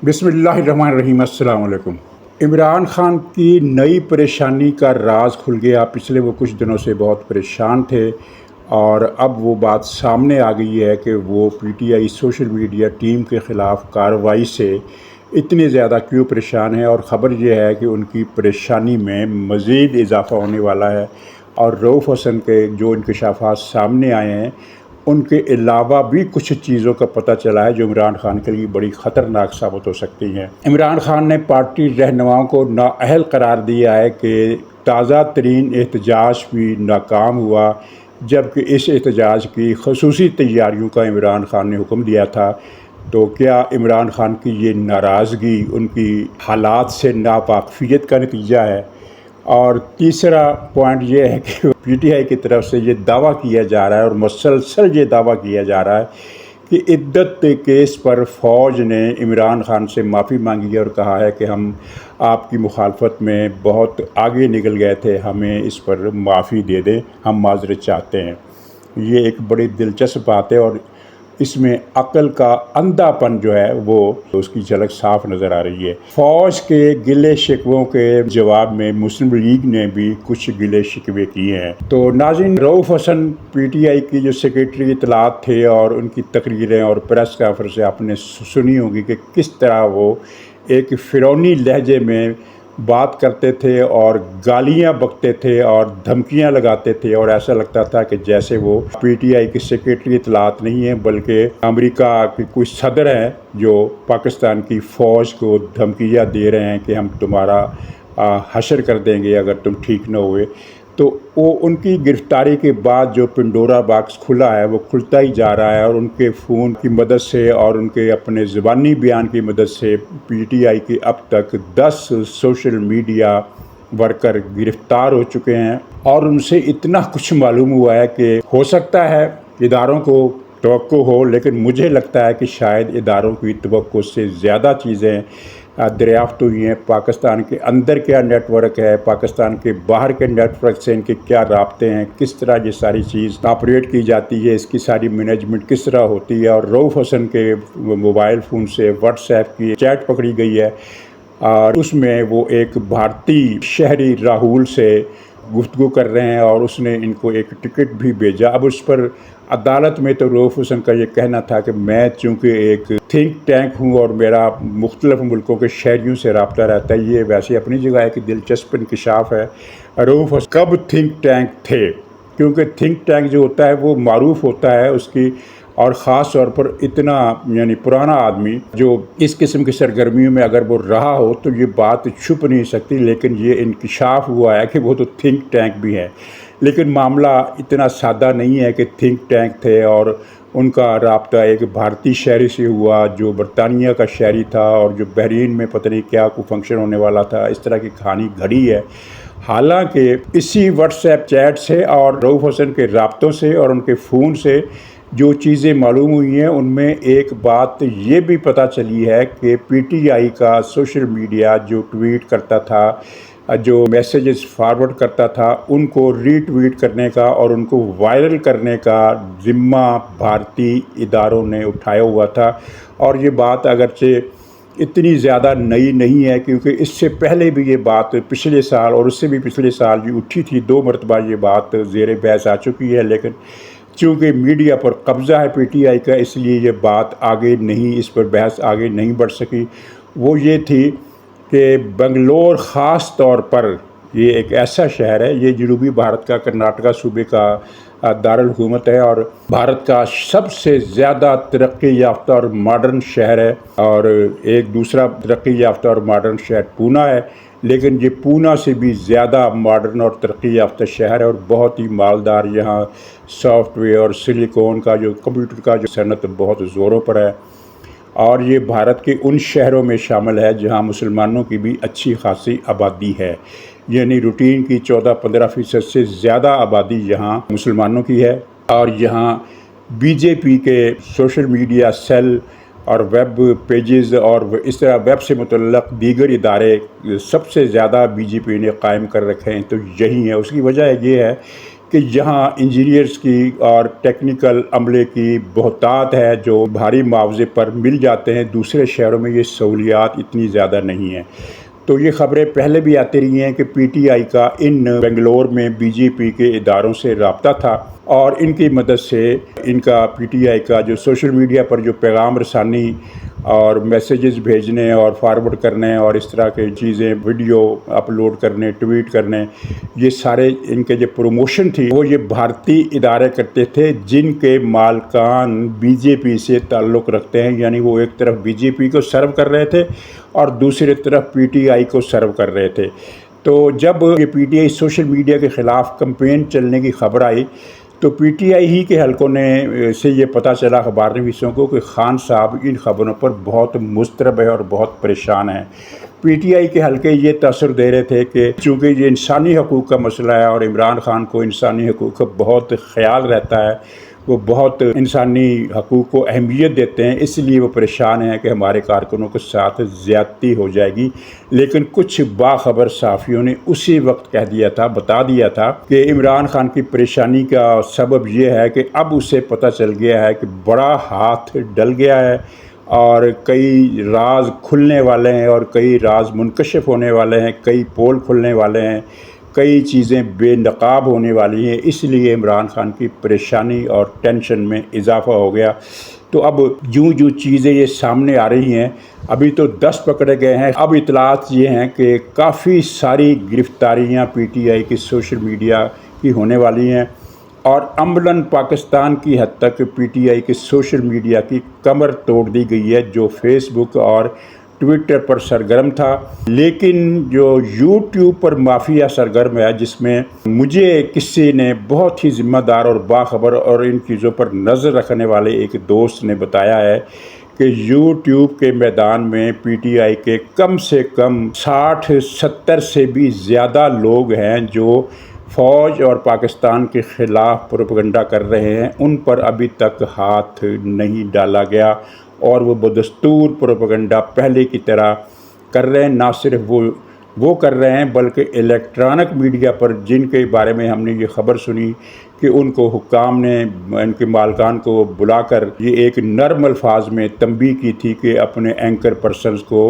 بسم اللہ الرحمن الرحیم۔ السلام علیکم۔ عمران خان کی نئی پریشانی کا راز کھل گیا۔ پچھلے وہ کچھ دنوں سے بہت پریشان تھے اور اب وہ بات سامنے آ گئی ہے کہ وہ P T I social media team کے خلاف کارروائی سے اتنے زیادہ کیوں پریشان ہیں، اور خبر یہ ہے کہ ان کی پریشانی میں مزید اضافہ ہونے والا ہے۔ اور رؤوف حسن کے جو انکشافات سامنے آئے ہیں ان کے علاوہ بھی کچھ چیزوں کا پتہ چلا ہے جو عمران خان کے لیے بڑی خطرناک ثابت ہو سکتی ہیں۔ عمران خان نے پارٹی رہنماؤں کو نااہل قرار دیا ہے کہ تازہ ترین احتجاج بھی ناکام ہوا، جبکہ اس احتجاج کی خصوصی تیاریوں کا عمران خان نے حکم دیا تھا۔ تو کیا عمران خان کی یہ ناراضگی ان کی حالات سے ناواقفیت کا نتیجہ ہے؟ اور تیسرا پوائنٹ یہ ہے کہ پی ٹی آئی کی طرف سے یہ دعویٰ کیا جا رہا ہے اور مسلسل یہ دعویٰ کیا جا رہا ہے کہ عدت کیس پر فوج نے عمران خان سے معافی مانگی ہے اور کہا ہے کہ ہم آپ کی مخالفت میں بہت آگے نکل گئے تھے، ہمیں اس پر معافی دے دیں، ہم معذرت چاہتے ہیں۔ یہ ایک بڑی دلچسپ بات ہے اور اس میں عقل کا اندھا پن جو ہے وہ اس کی جھلک صاف نظر آ رہی ہے۔ فوج کے گلے شکووں کے جواب میں مسلم لیگ نے بھی کچھ گلے شکوے کیے ہیں۔ تو ناظرین، رؤوف حسن پی ٹی آئی کی جو سیکریٹری اطلاعات تھے اور ان کی تقریریں اور پریس کانفرنسیں آپ نے سنی ہوگی کہ کس طرح وہ ایک فرعونی لہجے میں بات کرتے تھے اور گالیاں بکتے تھے اور دھمکیاں لگاتے تھے، اور ایسا لگتا تھا کہ جیسے وہ پی ٹی آئی کی سیکریٹری اطلاعات نہیں ہیں بلکہ امریکہ کے کوئی صدر ہیں جو پاکستان کی فوج کو دھمکیاں دے رہے ہیں کہ ہم تمہارا حشر کر دیں گے اگر تم ٹھیک نہ ہوئے۔ تو وہ ان کی گرفتاری کے بعد جو پنڈورا باکس کھلا ہے وہ کھلتا ہی جا رہا ہے، اور ان کے فون کی مدد سے اور ان کے اپنے زبانی بیان کی مدد سے پی ٹی آئی کی اب تک 10 سوشل میڈیا ورکر گرفتار ہو چکے ہیں، اور ان سے اتنا کچھ معلوم ہوا ہے کہ ہو سکتا ہے اداروں کو توقع ہو، لیکن مجھے لگتا ہے کہ شاید اداروں کی توقع سے زیادہ چیزیں دریافت ہوئی ہیں۔ پاکستان کے اندر کیا نیٹ ورک ہے، پاکستان کے باہر کے نیٹ ورک سے ان کے کیا رابطے ہیں، کس طرح یہ ساری چیز آپریٹ کی جاتی ہے، اس کی ساری مینجمنٹ کس طرح ہوتی ہے۔ اور رؤوف حسن کے موبائل فون سے واٹس ایپ کی چیٹ پکڑی گئی ہے اور اس میں وہ ایک بھارتی شہری راہول سے گفتگو کر رہے ہیں اور اس نے ان کو ایک ٹکٹ بھی بھیجا۔ اب اس پر عدالت میں تو رؤوف حسن کا یہ کہنا تھا کہ میں چونکہ ایک تھنک ٹینک ہوں اور میرا مختلف ملکوں کے شہریوں سے رابطہ رہتا ہے، یہ ویسے اپنی جگہ ہے کہ دلچسپ انکشاف ہے۔ رؤوف حسن کب تھنک ٹینک تھے؟ کیونکہ تھنک ٹینک جو ہوتا ہے وہ معروف ہوتا ہے اس کی، اور خاص طور پر اتنا پرانا آدمی جو اس قسم کی سرگرمیوں میں اگر وہ رہا ہو تو یہ بات چھپ نہیں سکتی، لیکن یہ انکشاف ہوا ہے کہ وہ تو تھنک ٹینک بھی ہے۔ لیکن معاملہ اتنا سادہ نہیں ہے کہ تھنک ٹینک تھے اور ان کا رابطہ ایک بھارتی شہری سے ہوا جو برطانیہ کا شہری تھا اور جو بحرین میں پتہ نہیں کیا کوئی فنکشن ہونے والا تھا، اس طرح کی کہانی گھڑی ہے۔ حالانکہ اسی واٹس ایپ چیٹ سے اور رؤوف حسن کے رابطوں سے اور ان کے فون سے جو چیزیں معلوم ہوئی ہیں ان میں ایک بات یہ بھی پتہ چلی ہے کہ پی ٹی آئی کا سوشل میڈیا جو ٹویٹ کرتا تھا، جو میسیجز فارورڈ کرتا تھا، ان کو ری ٹویٹ کرنے کا اور ان کو وائرل کرنے کا ذمہ بھارتی اداروں نے اٹھایا ہوا تھا۔ اور یہ بات اگرچہ اتنی زیادہ نئی نہیں ہے کیونکہ اس سے پہلے بھی یہ بات پچھلے سال اور اس سے بھی پچھلے سال یہ اٹھی تھی، 2 مرتبہ یہ بات زیر بحث آ چکی ہے، لیکن چونکہ میڈیا پر قبضہ ہے پی ٹی آئی کا اس لیے یہ بات آگے نہیں، اس پر بحث آگے نہیں بڑھ سکی۔ وہ یہ تھی کہ بنگلور خاص طور پر یہ ایک ایسا شہر ہے، یہ جنوبی بھارت کا کرناٹکا صوبے کا دارالحکومت ہے اور بھارت کا سب سے زیادہ ترقی یافتہ اور ماڈرن شہر ہے، اور ایک دوسرا ترقی یافتہ اور ماڈرن شہر پونا ہے، لیکن یہ پونا سے بھی زیادہ ماڈرن اور ترقی یافتہ شہر ہے اور بہت ہی مالدار۔ یہاں سافٹ ویئر اور سلیکون کا جو کمپیوٹر کا جو صنعت بہت زوروں پر ہے، اور یہ بھارت کے ان شہروں میں شامل ہے جہاں مسلمانوں کی بھی اچھی خاصی آبادی ہے، یعنی روٹین کی 14-15% سے زیادہ آبادی یہاں مسلمانوں کی ہے۔ اور یہاں بی جے پی کے سوشل میڈیا سیل اور ویب پیجز اور اس طرح ویب سے متعلق دیگر ادارے سب سے زیادہ بی جے پی نے قائم کر رکھے ہیں، تو یہی ہے۔ اس کی وجہ یہ ہے کہ یہاں انجینئرز کی اور ٹیکنیکل عملے کی بہتات ہے جو بھاری معاوضے پر مل جاتے ہیں، دوسرے شہروں میں یہ سہولیات اتنی زیادہ نہیں ہیں۔ تو یہ خبریں پہلے بھی آتی رہی ہیں کہ پی ٹی آئی کا ان بنگلور میں بی جے پی کے اداروں سے رابطہ تھا، اور ان کی مدد سے ان کا پی ٹی آئی کا جو سوشل میڈیا پر جو پیغام رسانی اور میسیجز بھیجنے اور فارورڈ کرنے اور اس طرح کے چیزیں، ویڈیو اپلوڈ کرنے، ٹویٹ کرنے، یہ سارے ان کے جو پروموشن تھی وہ یہ بھارتی ادارے کرتے تھے جن کے مالکان بی جے پی سے تعلق رکھتے ہیں، یعنی وہ ایک طرف بی جے پی کو سرو کر رہے تھے اور دوسری طرف پی ٹی آئی کو سرو کر رہے تھے۔ تو جب یہ P T I social media کے خلاف کمپین چلنے کی خبر آئی تو پی ٹی آئی ہی کے حلقوں نے سے یہ پتہ چلا اخبار نویسوں کو کہ خان صاحب ان خبروں پر بہت مضطرب ہے اور بہت پریشان ہیں۔ پی ٹی آئی کے حلقے یہ تاثر دے رہے تھے کہ چونکہ یہ انسانی حقوق کا مسئلہ ہے اور عمران خان کو انسانی حقوق کا بہت خیال رہتا ہے، وہ بہت انسانی حقوق کو اہمیت دیتے ہیں، اس لیے وہ پریشان ہیں کہ ہمارے کارکنوں کے ساتھ زیادتی ہو جائے گی۔ لیکن کچھ باخبر صحافیوں نے اسی وقت بتا دیا تھا کہ عمران خان کی پریشانی کا سبب یہ ہے کہ اب اسے پتہ چل گیا ہے کہ بڑا ہاتھ ڈل گیا ہے اور کئی راز کھلنے والے ہیں اور کئی راز منکشف ہونے والے ہیں، کئی پول کھلنے والے ہیں، کئی چیزیں بے نقاب ہونے والی ہیں، اس لیے عمران خان کی پریشانی اور ٹینشن میں اضافہ ہو گیا۔ تو اب جو چیزیں یہ سامنے آ رہی ہیں، ابھی تو 10 پکڑے گئے ہیں، اب اطلاعات یہ ہیں کہ کافی ساری گرفتاریاں پی ٹی آئی کی سوشل میڈیا کی ہونے والی ہیں، اور عملاً پاکستان کی حد تک پی ٹی آئی کے سوشل میڈیا کی کمر توڑ دی گئی ہے، جو فیس بک اور ٹویٹر پر سرگرم تھا، لیکن جو یوٹیوب پر مافیا سرگرم ہے، جس میں مجھے کسی نے بہت ہی ذمہ دار اور باخبر اور ان چیزوں پر نظر رکھنے والے ایک دوست نے بتایا ہے کہ یوٹیوب کے میدان میں پی ٹی آئی کے کم سے کم 60-70 سے بھی زیادہ لوگ ہیں جو فوج اور پاکستان کے خلاف پروپیگنڈا کر رہے ہیں، ان پر ابھی تک ہاتھ نہیں ڈالا گیا، اور وہ بدستور پروپیگنڈا پہلے کی طرح کر رہے ہیں۔ نہ صرف وہ کر رہے ہیں بلکہ الیکٹرانک میڈیا پر جن کے بارے میں ہم نے یہ خبر سنی کہ ان کو حکام نے ان کے مالکان کو بلا کر یہ ایک نرم الفاظ میں تنبیہ کی تھی کہ اپنے اینکر پرسنز کو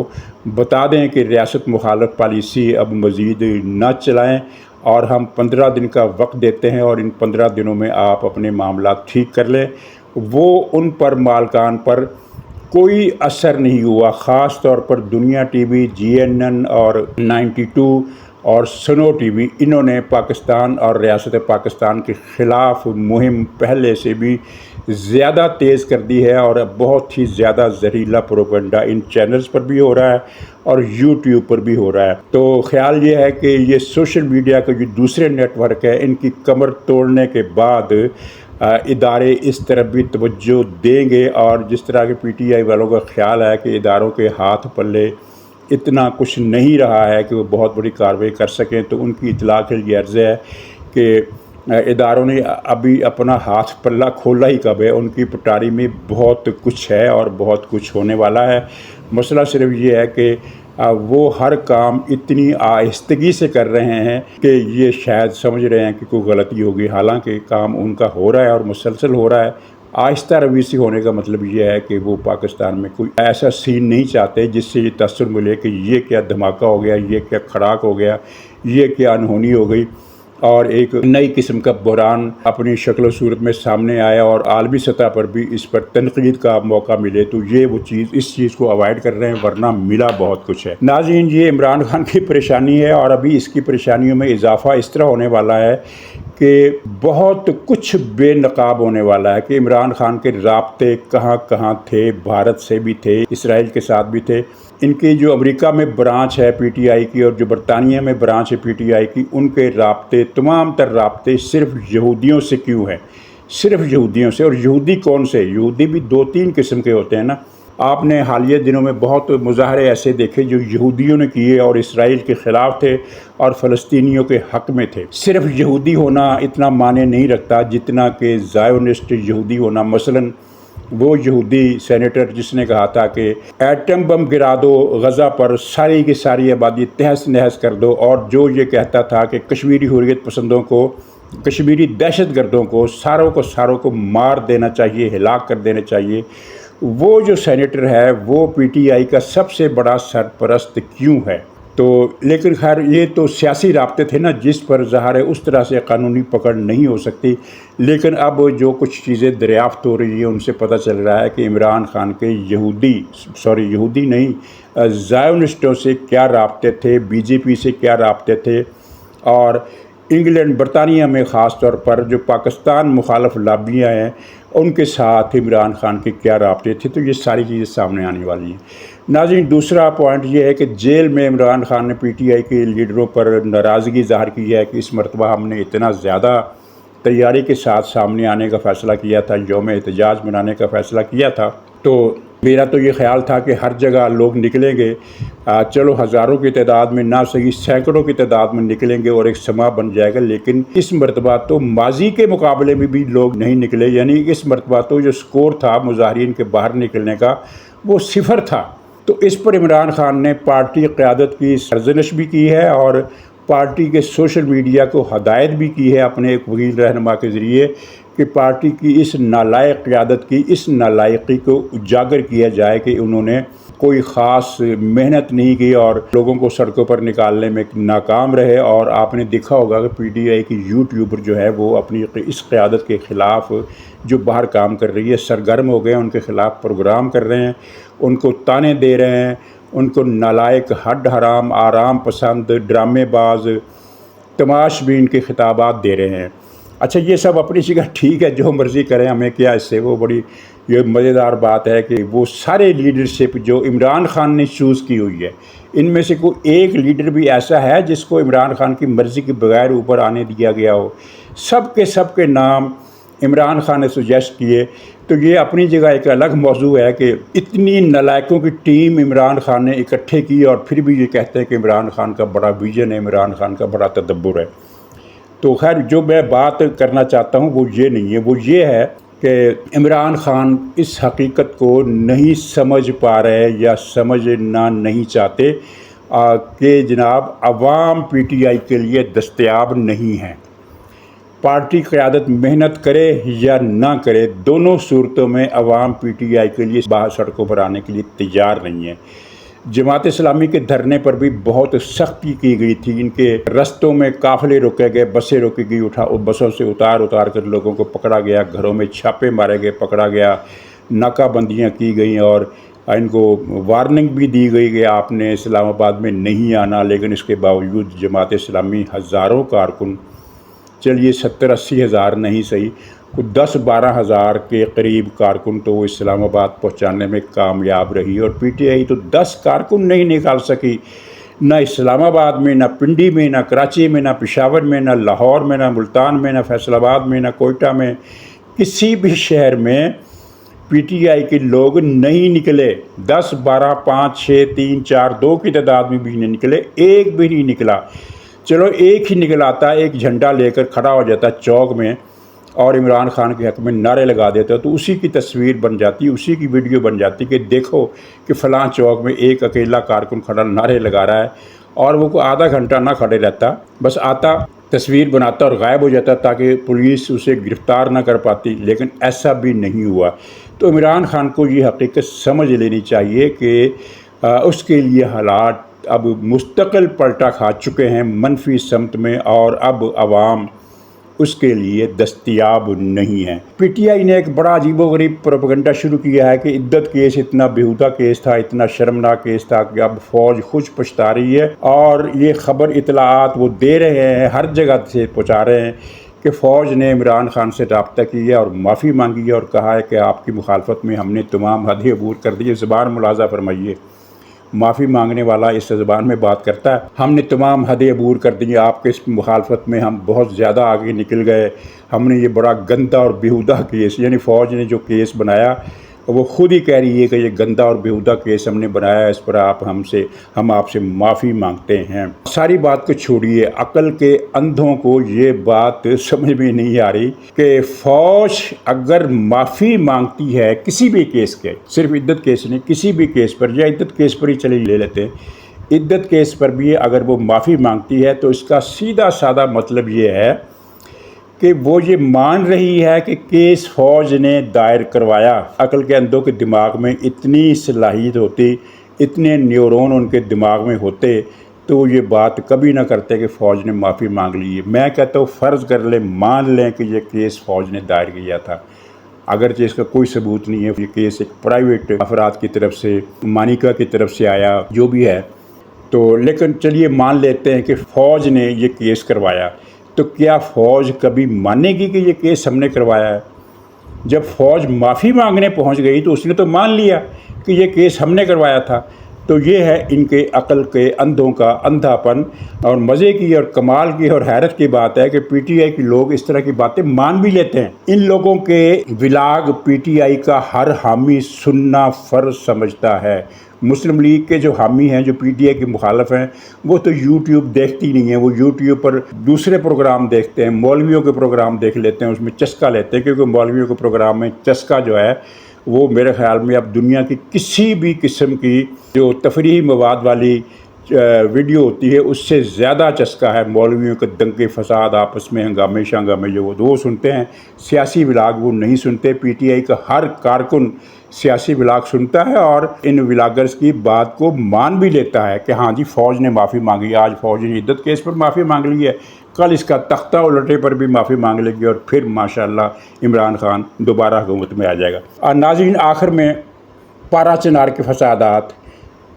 بتا دیں کہ ریاست مخالف پالیسی اب مزید نہ چلائیں، اور ہم 15 دن کا وقت دیتے ہیں اور ان 15 دنوں میں آپ اپنے معاملات ٹھیک کر لیں۔ وہ ان پر مالکان پر کوئی اثر نہیں ہوا، خاص طور پر دنیا ٹی وی، جی این این اور 92 اور سنو ٹی وی، انہوں نے پاکستان اور ریاست پاکستان کے خلاف مہم پہلے سے بھی زیادہ تیز کر دی ہے، اور بہت ہی زیادہ زہریلا پروپیگنڈا ان چینلز پر بھی ہو رہا ہے اور یوٹیوب پر بھی ہو رہا ہے۔ تو خیال یہ ہے کہ یہ سوشل میڈیا کے جو دوسرے نیٹ ورک ہے، ان کی کمر توڑنے کے بعد ادارے اس طرف بھی توجہ دیں گے، اور جس طرح کے پی ٹی آئی والوں کا خیال ہے کہ اداروں کے ہاتھ پلے اتنا کچھ نہیں رہا ہے کہ وہ بہت بڑی کارروائی کر سکیں، تو ان کی اطلاع کے لیے عرض ہے کہ اداروں نے ابھی اپنا ہاتھ پلہ کھولا ہی کب ہے، ان کی پٹاری میں بہت کچھ ہے اور بہت کچھ ہونے والا ہے۔ مسئلہ صرف یہ ہے کہ وہ ہر کام اتنی آہستگی سے کر رہے ہیں کہ یہ شاید سمجھ رہے ہیں کہ کوئی غلطی ہوگی، حالانکہ کام ان کا ہو رہا ہے اور مسلسل ہو رہا ہے۔ آہستہ روی ہونے کا مطلب یہ ہے کہ وہ پاکستان میں کوئی ایسا سین نہیں چاہتے جس سے یہ تاثر ملے کہ یہ کیا دھماکہ ہو گیا، یہ کیا کھڑاک ہو گیا، یہ کیا انہونی ہو گئی، اور ایک نئی قسم کا بحران اپنی شکل و صورت میں سامنے آیا اور عالمی سطح پر بھی اس پر تنقید کا موقع ملے، تو یہ وہ چیز اس چیز کو اوائڈ کر رہے ہیں، ورنہ ملا بہت کچھ ہے۔ ناظرین، یہ عمران خان کی پریشانی ہے، اور ابھی اس کی پریشانیوں میں اضافہ اس طرح ہونے والا ہے کہ بہت کچھ بے نقاب ہونے والا ہے کہ عمران خان کے رابطے کہاں کہاں تھے، بھارت سے بھی تھے، اسرائیل کے ساتھ بھی تھے، ان کی جو امریکہ میں برانچ ہے پی ٹی آئی کی اور جو برطانیہ میں برانچ ہے پی ٹی آئی کی، ان کے رابطے، تمام تر رابطے صرف یہودیوں سے کیوں ہیں، صرف یہودیوں سے۔ اور یہودی کون سے؟ یہودی بھی 2-3 قسم کے ہوتے ہیں نا۔ آپ نے حالیہ دنوں میں بہت مظاہرے ایسے دیکھے جو یہودیوں نے کیے اور اسرائیل کے خلاف تھے اور فلسطینیوں کے حق میں تھے۔ صرف یہودی ہونا اتنا معنی نہیں رکھتا جتنا کہ زائونسٹ یہودی ہونا۔ مثلاً وہ یہودی سینیٹر جس نے کہا تھا کہ ایٹم بم گرا دو غزہ پر، ساری کی ساری آبادی تہس نہس کر دو، اور جو یہ کہتا تھا کہ کشمیری حریت پسندوں کو کشمیری دہشت گردوں کو ساروں کو مار دینا چاہیے، ہلاک کر دینا چاہیے۔ وہ جو سینیٹر ہے وہ پی ٹی آئی کا سب سے بڑا سرپرست کیوں ہے؟ تو لیکن خیر یہ تو سیاسی رابطے تھے نا، جس پر ظاہر ہے اس طرح سے قانونی پکڑ نہیں ہو سکتی، لیکن اب جو کچھ چیزیں دریافت ہو رہی ہیں ان سے پتہ چل رہا ہے کہ عمران خان کے یہودی نہیں زائونسٹوں سے کیا رابطے تھے، بی جے پی سے کیا رابطے تھے، اور انگلینڈ برطانیہ میں خاص طور پر جو پاکستان مخالف لابیاں ہیں ان کے ساتھ عمران خان کے کیا رابطے تھے۔ تو یہ ساری چیزیں سامنے آنے والی ہیں۔ ناظرین، دوسرا پوائنٹ یہ ہے کہ جیل میں عمران خان نے پی ٹی آئی کے لیڈروں پر ناراضگی ظاہر کی ہے کہ اس مرتبہ ہم نے اتنا زیادہ تیاری کے ساتھ سامنے آنے کا فیصلہ کیا تھا، یوم احتجاج منانے کا فیصلہ کیا تھا، تو میرا تو یہ خیال تھا کہ ہر جگہ لوگ نکلیں گے، چلو ہزاروں کی تعداد میں نہ صحیح سینکڑوں کی تعداد میں نکلیں گے اور ایک سما بن جائے گا، لیکن اس مرتبہ تو ماضی کے مقابلے میں بھی لوگ نہیں نکلے، یعنی اس مرتبہ تو جو سکور تھا مظاہرین کے باہر نکلنے کا وہ 0 تھا۔ تو اس پر عمران خان نے پارٹی قیادت کی سرزنش بھی کی ہے اور پارٹی کے سوشل میڈیا کو ہدایت بھی کی ہے اپنے ایک وکیل رہنما کے ذریعے کہ پارٹی کی اس نالائق قیادت کی اس نالائقی کو اجاگر کیا جائے کہ انہوں نے کوئی خاص محنت نہیں کی اور لوگوں کو سڑکوں پر نکالنے میں ناکام رہے۔ اور آپ نے دیکھا ہوگا کہ پی ٹی آئی کی یوٹیوبر جو ہے وہ اپنی اس قیادت کے خلاف جو باہر کام کر رہی ہے سرگرم ہو گئے، ان کے خلاف پروگرام کر رہے ہیں، ان کو تانے دے رہے ہیں، ان کو نالائق، ہڈ حرام، آرام پسند، ڈرامے باز، تماش بین کے خطابات دے رہے ہیں۔ اچھا، یہ سب اپنی جگہ ٹھیک ہے، جو مرضی کریں، ہمیں کیا اس سے۔ وہ بڑی یہ مزیدار بات ہے کہ وہ سارے لیڈرشپ جو عمران خان نے چوز کی ہوئی ہے، ان میں سے کوئی ایک لیڈر بھی ایسا ہے جس کو عمران خان کی مرضی کے بغیر اوپر آنے دیا گیا ہو؟ سب کے نام عمران خان نے سجیسٹ کیے۔ تو یہ اپنی جگہ ایک الگ موضوع ہے کہ اتنی نالائقوں کی ٹیم عمران خان نے اکٹھے کی اور پھر بھی یہ کہتے ہیں کہ عمران خان کا بڑا ویژن ہے، عمران خان کا بڑا تدبر ہے۔ تو خیر، جو میں بات کرنا چاہتا ہوں وہ یہ نہیں ہے، وہ یہ ہے کہ عمران خان اس حقیقت کو نہیں سمجھ پا رہے یا سمجھنا نہیں چاہتے کہ جناب عوام پی ٹی آئی کے لیے دستیاب نہیں ہیں۔ پارٹی قیادت محنت کرے یا نہ کرے، دونوں صورتوں میں عوام پی ٹی آئی کے لیے باہر سڑکوں پر آنے کے لیے تیار نہیں ہے۔ جماعت اسلامی کے دھرنے پر بھی بہت سختی کی گئی تھی، ان کے رستوں میں قافلے روکے گئے، بسیں روکی گئی، بسوں سے اتار کر لوگوں کو پکڑا گیا، گھروں میں چھاپے مارے گئے، پکڑا گیا، ناکہ بندیاں کی گئیں اور ان کو وارننگ بھی دی گئی کہ آپ نے اسلام آباد میں نہیں آنا، لیکن اس کے باوجود جماعت اسلامی ہزاروں کارکن، چلیے 70-80 ہزار نہیں صحیح، 10-12 ہزار کے قریب کارکن تو وہ اسلام آباد پہنچانے میں کامیاب رہی، اور پی ٹی آئی تو 10 کارکن نہیں نکال سکی، نہ اسلام آباد میں، نہ پنڈی میں، نہ کراچی میں، نہ پشاور میں، نہ لاہور میں، نہ ملتان میں، نہ فیصل آباد میں، نہ کوئٹہ میں، کسی بھی شہر میں پی ٹی آئی کے لوگ نہیں نکلے۔ 10، 12، 5، 6، 3، 4، 2 کی تعداد میں بھی نہیں نکلے، ایک بھی نہیں نکلا۔ چلو ایک ہی نکل آتا، ایک جھنڈا لے کر کھڑا ہو جاتا چوک میں اور عمران خان کے حق میں نعرے لگا دیتا، تو اسی کی تصویر بن جاتی، اسی کی ویڈیو بن جاتی کہ دیکھو کہ فلاں چوک میں ایک اکیلا کارکن کھڑا نعرے لگا رہا ہے، اور وہ کوئی آدھا گھنٹہ نہ کھڑے رہتا، بس آتا، تصویر بناتا اور غائب ہو جاتا تاکہ پولیس اسے گرفتار نہ کر پاتی، لیکن ایسا بھی نہیں ہوا۔ تو عمران خان کو یہ حقیقت سمجھ لینی چاہیے کہ اس کے لیے حالات اب مستقل پلٹا کھا چکے ہیں منفی سمت میں، اور اب عوام اس کے لیے دستیاب نہیں ہے۔ پی ٹی آئی نے ایک بڑا عجیب و غریب پروپیگنڈا شروع کیا ہے کہ عدت کیس اتنا بیہودہ کیس تھا، اتنا شرمناک کیس تھا کہ اب فوج خود پچھتا رہی ہے، اور یہ خبر اطلاعات وہ دے رہے ہیں، ہر جگہ سے پہنچا رہے ہیں کہ فوج نے عمران خان سے رابطہ کیا اور معافی مانگی ہے اور کہا ہے کہ آپ کی مخالفت میں ہم نے تمام حدیں عبور کر دی۔ زبان ملاحظہ فرمائیے، معافی مانگنے والا اس زبان میں بات کرتا ہے، ہم نے تمام حدیں عبور کر دی، آپ کے اس مخالفت میں ہم بہت زیادہ آگے نکل گئے، ہم نے یہ بڑا گندا اور بیہودہ کیس، یعنی فوج نے جو کیس بنایا وہ خود ہی کہہ رہی ہے کہ یہ گندا اور بیہودہ کیس ہم نے بنایا ہے، اس پر ہم آپ سے معافی مانگتے ہیں۔ ساری بات کو چھوڑیے، عقل کے اندھوں کو یہ بات سمجھ میں نہیں آ رہی کہ فوج اگر معافی مانگتی ہے کسی بھی کیس کے، صرف عدت کیس نہیں، کسی بھی کیس پر، یا عدت کیس پر ہی چلے لے لیتے ہیں، عدت کیس پر بھی اگر وہ معافی مانگتی ہے تو اس کا سیدھا سادہ مطلب یہ ہے کہ وہ یہ مان رہی ہے کہ کیس فوج نے دائر کروایا۔ عقل کے اندھوں کے دماغ میں اتنی صلاحیت ہوتی، اتنے نیورون ان کے دماغ میں ہوتے تو وہ یہ بات کبھی نہ کرتے کہ فوج نے معافی مانگ لی ہے۔ میں کہتا ہوں فرض کر لیں، مان لیں کہ یہ کیس فوج نے دائر کیا تھا، اگرچہ اس کا کوئی ثبوت نہیں ہے، یہ کیس ایک پرائیویٹ افراد کی طرف سے، مانیکا کی طرف سے آیا، جو بھی ہے تو، لیکن چلیے مان لیتے ہیں کہ فوج نے یہ کیس کروایا، تو کیا فوج کبھی مانے گی کہ یہ کیس ہم نے کروایا ہے؟ جب فوج معافی مانگنے پہنچ گئی تو اس نے تو مان لیا کہ یہ کیس ہم نے کروایا تھا۔ تو یہ ہے ان کے عقل کے اندھوں کا اندھا پن، اور مزے کی اور کمال کی اور حیرت کی بات ہے کہ پی ٹی آئی کے لوگ اس طرح کی باتیں مان بھی لیتے ہیں۔ ان لوگوں کے ولاگ پی ٹی آئی کا ہر حامی سننا فرض سمجھتا ہے۔ مسلم لیگ کے جو حامی ہیں، جو پی ٹی آئی کے مخالف ہیں، وہ تو یوٹیوب دیکھتی نہیں ہیں، وہ یوٹیوب پر دوسرے پروگرام دیکھتے ہیں، مولویوں کے پروگرام دیکھ لیتے ہیں، اس میں چسکا لیتے ہیں، کیونکہ مولویوں کے پروگرام میں چسکا جو ہے وہ میرے خیال میں اب دنیا کی کسی بھی قسم کی جو تفریحی مواد والی ویڈیو ہوتی ہے اس سے زیادہ چسکا ہے مولویوں کے دنگے فساد، آپس میں ہنگامے شنگامے جو وہ سنتے ہیں۔ سیاسی ولاگ وہ نہیں سنتے۔ پی ٹی آئی کا ہر کارکن سیاسی ولاگ سنتا ہے اور ان ولاگرز کی بات کو مان بھی لیتا ہے کہ ہاں جی فوج نے معافی مانگی، آج فوج نے عدت کیس پر معافی مانگ لی ہے، کل اس کا تختہ الٹے پر بھی معافی مانگ لے گی، اور پھر ماشاءاللہ عمران خان دوبارہ حکومت میں آ جائے گا۔ اور ناظرین، آخر میں پارا چنار کے فسادات،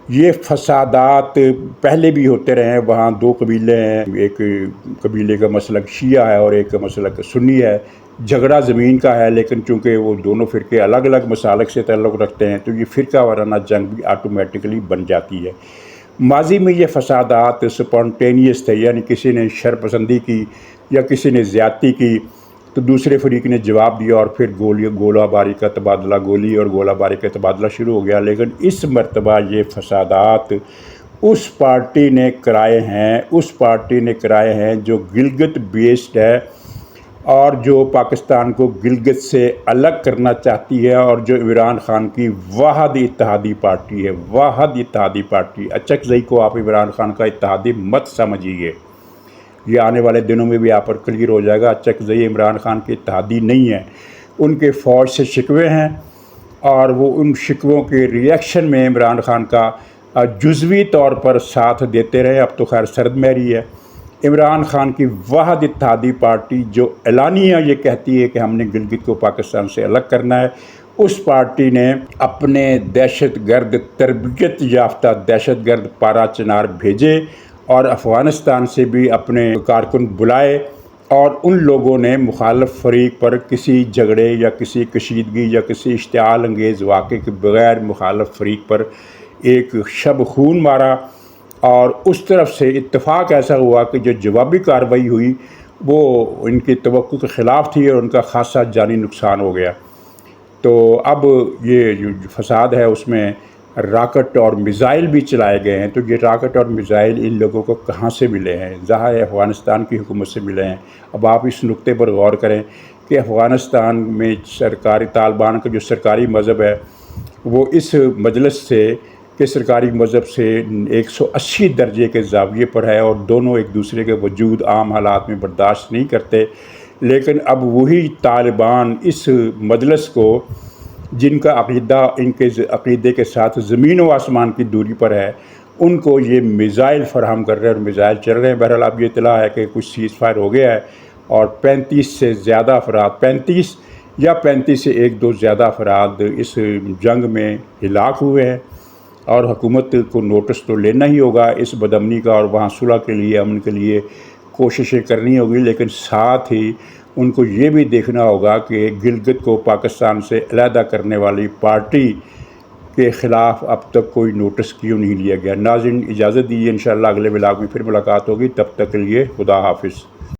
یہ فسادات پہلے بھی ہوتے رہے ہیں۔ وہاں دو قبیلے ہیں، ایک قبیلے کا مسلک شیعہ ہے اور ایک کا مسلک سنی ہے، جھگڑا زمین کا ہے، لیکن چونکہ وہ دونوں فرقے الگ الگ مسالک سے تعلق رکھتے ہیں تو یہ فرقہ وارانہ جنگ بھی آٹومیٹکلی بن جاتی ہے۔ ماضی میں یہ فسادات سپونٹینیس تھے، یعنی کسی نے شرپسندی کی یا کسی نے زیادتی کی تو دوسرے فریق نے جواب دیا اور پھر گولہ باری کا تبادلہ، گولی اور گولہ باری کا تبادلہ شروع ہو گیا۔ لیکن اس مرتبہ یہ فسادات اس پارٹی نے کرائے ہیں جو گلگت بیسڈ ہے اور جو پاکستان کو گلگت سے الگ کرنا چاہتی ہے، اور جو عمران خان کی واحد اتحادی پارٹی ہے، واحد اتحادی پارٹی۔ اچکزئی کو آپ عمران خان کا اتحادی مت سمجھیے، یہ آنے والے دنوں میں بھی آپ پر کلیئر ہو جائے گا۔ اچکزئی عمران خان کے اتحادی نہیں ہے، ان کے فوج سے شکوے ہیں اور وہ ان شکووں کے ریئیکشن میں عمران خان کا جزوی طور پر ساتھ دیتے رہے۔ اب تو خیر سرد مہری ہے۔ عمران خان کی واحد اتحادی پارٹی جو اعلانیہ یہ کہتی ہے کہ ہم نے گلگت کو پاکستان سے الگ کرنا ہے، اس پارٹی نے اپنے دہشت گرد، تربیت یافتہ دہشت گرد پارا چنار بھیجے اور افغانستان سے بھی اپنے کارکن بلائے، اور ان لوگوں نے مخالف فریق پر کسی جھگڑے یا کسی کشیدگی یا کسی اشتعال انگیز واقعے کے بغیر مخالف فریق پر ایک شب خون مارا، اور اس طرف سے اتفاق ایسا ہوا کہ جو جوابی کارروائی ہوئی وہ ان کی توقع کے خلاف تھی اور ان کا خاصا جانی نقصان ہو گیا۔ تو اب یہ جو فساد ہے اس میں راکٹ اور میزائل بھی چلائے گئے ہیں، تو یہ راکٹ اور میزائل ان لوگوں کو کہاں سے ملے ہیں؟ ظاہر ہے افغانستان کی حکومت سے ملے ہیں۔ اب آپ اس نقطے پر غور کریں کہ افغانستان میں طالبان کا جو سرکاری مذہب ہے وہ اس مجلس سے کہ سرکاری مذہب سے 180 درجے کے زاویے پر ہے، اور دونوں ایک دوسرے کے وجود عام حالات میں برداشت نہیں کرتے۔ لیکن اب وہی طالبان اس مجلس کو، جن کا عقیدہ ان کے عقیدے کے ساتھ زمین و آسمان کی دوری پر ہے، ان کو یہ میزائل فراہم کر رہے ہیں اور میزائل چل رہے ہیں۔ بہرحال اب یہ اطلاع ہے کہ کچھ سیز فائر ہو گیا ہے اور 35 سے زیادہ افراد، 35 سے ایک دو زیادہ افراد اس جنگ میں ہلاک ہوئے ہیں، اور حکومت کو نوٹس تو لینا ہی ہوگا اس بدامنی کا، اور وہاں صلح کے لیے، امن کے لیے کوششیں کرنی ہوگی، لیکن ساتھ ہی ان کو یہ بھی دیکھنا ہوگا کہ گلگت کو پاکستان سے علیحدہ کرنے والی پارٹی کے خلاف اب تک کوئی نوٹس کیوں نہیں لیا گیا۔ ناظرین اجازت دیجیے، انشاءاللہ اگلے ولاگ میں پھر ملاقات ہوگی، تب تک کے لیے خدا حافظ۔